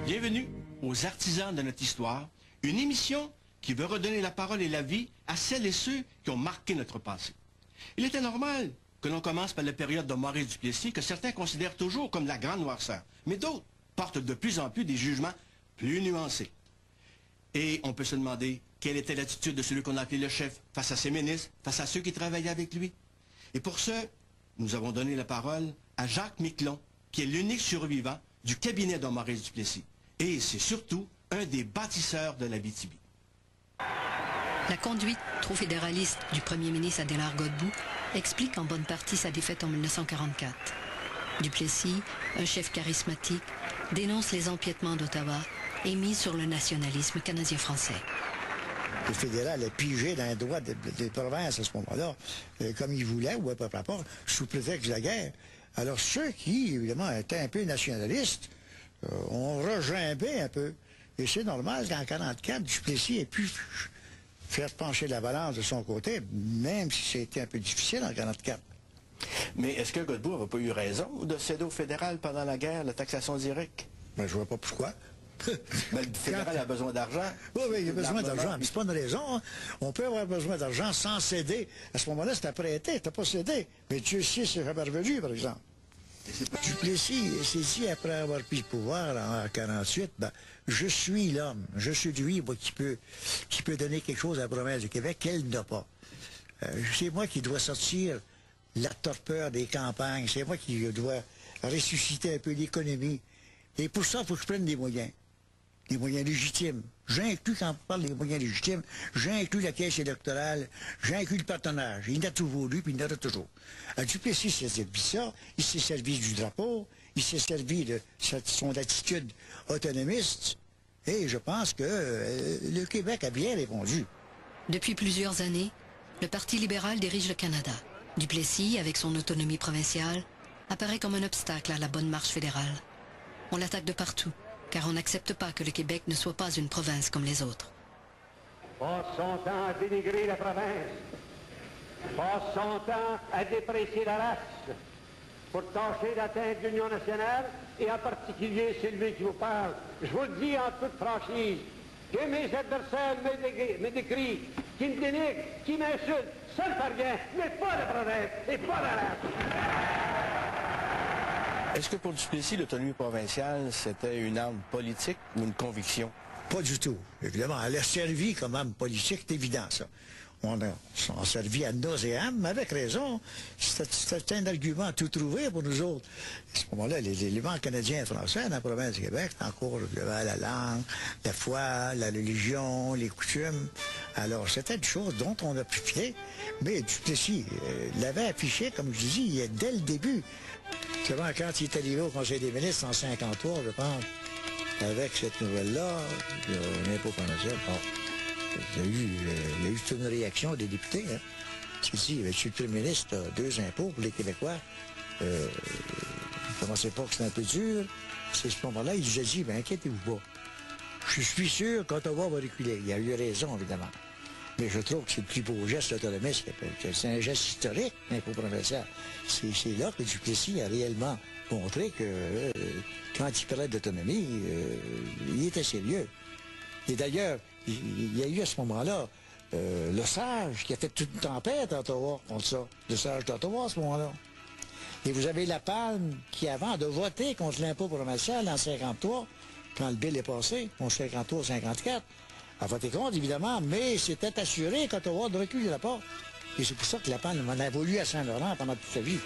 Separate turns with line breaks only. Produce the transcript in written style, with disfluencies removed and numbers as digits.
Bienvenue aux Artisans de notre histoire, une émission qui veut redonner la parole et la vie à celles et ceux qui ont marqué notre passé. Il était normal que l'on commence par la période de Maurice Duplessis, que certains considèrent toujours comme la grande noirceur, mais d'autres portent de plus en plus des jugements plus nuancés. Et on peut se demander quelle était l'attitude de celui qu'on a appelé le chef face à ses ministres, face à ceux qui travaillaient avec lui. Et pour ce, nous avons donné la parole à Jacques Miquelon, qui est l'unique survivant du cabinet de Maurice Duplessis. Et c'est surtout un des bâtisseurs de la BTB.
La conduite trop fédéraliste du premier ministre Adélard Godbout explique en bonne partie sa défaite en 1944. Duplessis, un chef charismatique, dénonce les empiètements d'Ottawa et mise sur le nationalisme canadien-français.
Le fédéral a pigé dans les droits des provinces à ce moment-là, comme il voulait, ou à peu près, sous prétexte de la guerre. Alors ceux qui, évidemment, étaient un peu nationalistes, ont regimbé un peu. Et c'est normal qu'en 1944, Duplessis ait pu faire pencher la balance de son côté, même si c'était un peu difficile en 1944.
Mais est-ce que Godbout n'avait pas eu raison de céder au fédéral pendant la guerre, la taxation directe?
Ben, je vois pas pourquoi.
Mais le fédéral a besoin d'argent.
Oui, il a besoin d'argent, mais c'est pas une raison. Hein. On peut avoir besoin d'argent sans céder. À ce moment-là, c'était prêté, c'était pas cédé. Mais Dieu sait c'est jamais revenu, par exemple. Duplessis, c'est dit, après avoir pris le pouvoir en 1948, ben, je suis l'homme, je suis lui, moi, qui peut donner quelque chose à la province du Québec qu'elle n'a pas. C'est moi qui dois sortir la torpeur des campagnes, c'est moi qui dois ressusciter un peu l'économie. Et pour ça, il faut que je prenne des moyens légitimes. J'inclus, quand on parle des moyens légitimes, j'inclus la caisse électorale, j'inclus le partenariat. Il n'a toujours voulu, puis il en aura toujours. Duplessis s'est servi ça, il s'est servi du drapeau, il s'est servi de son attitude autonomiste, et je pense que le Québec a bien répondu.
Depuis plusieurs années, le Parti libéral dirige le Canada. Duplessis, avec son autonomie provinciale, apparaît comme un obstacle à la bonne marche fédérale. On l'attaque de partout, car on n'accepte pas que le Québec ne soit pas une province comme les autres.
Passe son temps à dénigrer la province. Passe son temps à déprécier la race pour tâcher d'atteindre l'Union nationale et en particulier celui qui vous parle. Je vous le dis en toute franchise, que mes adversaires me décrient, qui me dénigrent, qui m'insultent, ça ne fait rien, mais pas la province et pas la race.
Est-ce que pour Duplessis, l'autonomie provinciale, c'était une arme politique ou une conviction?
Pas du tout. Évidemment, elle a servi comme arme politique, c'est évident, ça. On a servi à nauséam, mais avec raison. C'était un argument tout trouvé pour nous autres. À ce moment-là, les éléments canadiens et français dans la province du Québec, encore la langue, la foi, la religion, les coutumes. Alors, c'était une chose dont on a profité, mais Duplessis l'avait affiché, comme je dis, dès le début. C'est vrai, quand il est arrivé au Conseil des ministres en 1953, je pense, avec cette nouvelle-là, l'impôt provincial, il y a eu toute une réaction des députés. Hein. C'est dit, monsieur le Premier ministre, deux impôts pour les Québécois. Vous ne pensez pas que c'est un peu dur? C'est ce moment-là, il nous a dit, ben inquiétez-vous pas. Je suis sûr qu'Ottawa va reculer. Il a eu raison, évidemment. Mais je trouve que c'est le plus beau geste autonomiste. C'est un geste historique, l'impôt provincial. C'est là que Duplessis a réellement montré que quand il parlait d'autonomie, il était sérieux. Et d'ailleurs, il y a eu à ce moment-là le sage qui a fait toute une tempête à Ottawa contre ça. Le sage d'Ottawa à ce moment-là. Et vous avez la Palme qui, avant de voter contre l'impôt provincial en 1953, quand le bill est passé, en 1953-1954, a voté contre, évidemment, mais c'était assuré qu'Ottawa ne reculera pas. Et c'est pour ça que la Palme en a voulu à Saint-Laurent pendant toute sa vie.